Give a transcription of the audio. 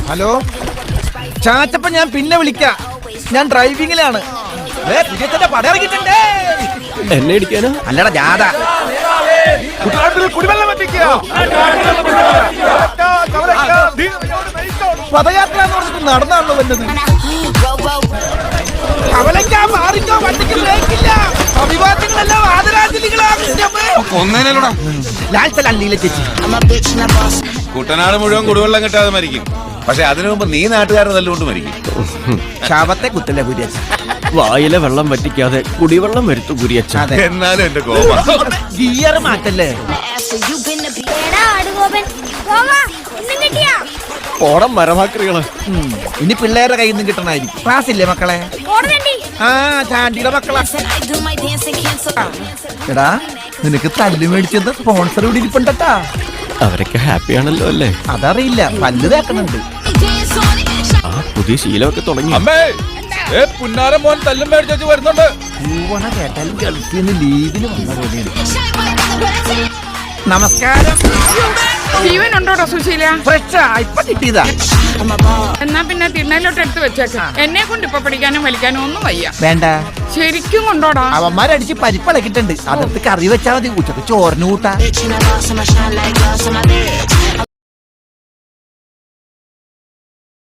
Hello ചാച്ചപ്പ, ഞാൻ പിന്നെ വിളിക്കാം. ഞാൻ ഡ്രൈവിംഗിലാണ്. പടയിറങ്ങിട്ടുണ്ട്. എന്നെ ഇടിക്കാനോ? അല്ലടാ ജാഥ. പദയാത്ര എന്ന് പറഞ്ഞിട്ട് നടന്നാണല്ലോ വന്നത്. അഭിവാദ്യങ്ങളെല്ലാം കുട്ടനാട് മുഴുവൻ കുടിവെള്ളം കിട്ടാതെ മരിക്കും. പക്ഷെ അതിനു മുമ്പ് നീ നാട്ടുകാരെ നല്ലുകൊണ്ട് മരിക്കും. ശാപത്തെ കുത്തല്ലേ കുര്യച്ച. വായിലെ വെള്ളം വറ്റിക്കാതെ കുടിവെള്ളം വരുത്തു കുര്യച്ച. എന്നാലും എന്റെ കോപ ഗിയർ മാറ്റല്ലേ. ഓണം മരമാക്രികള്. ഇനി പിള്ളേരുടെ കയ്യിൽ നിന്ന് കിട്ടണായിരിക്കും. ക്ലാസ് ഇല്ലേ മക്കളെ? ആ ചാണ്ടിയുടെ മക്കളാ. എടാ, നിനക്ക് തല്ല് മേടിച്ചത് സ്പോൺസർ ഇവിടെ ഇരിപ്പുണ്ടട്ടാ. അവരൊക്കെ ഹാപ്പിയാണല്ലോ അല്ലേ? അതറിയില്ല, പല്ല് തേക്കണുണ്ട്. ആ പുതിയ ശീലമൊക്കെ തുടങ്ങി. പുന്നാരം മോൻ തല്ലും മേടിച്ചു വരുന്നുണ്ട്. പൂവണ കേട്ടാൽ ഗൾഫിൽ നിന്ന് ലീവിന് വന്ന പോലെയാണ്. നമസ്കാരം. ജീവനുണ്ടോടോ സുശീല? ഫ്രഷാ, ഇപ്പൊ കിട്ടിയതാ. എന്നാ പിന്നെ തിണ്ണയിലോട്ട് എടുത്ത് വെച്ചേക്കാം. എന്നെ കൊണ്ട് ഇപ്പൊ പഠിക്കാനും വലിക്കാനും ഒന്നും വയ്യ. വേണ്ട, ശരിക്കും കൊണ്ടോടാ. അവന്മാരടിച്ച് പരിപ്പിളക്കിട്ടുണ്ട്. അതൊക്കെ കറി വെച്ചാൽ മതി. ഉച്ചക്ക് ചോറിന് കൂട്ടാ.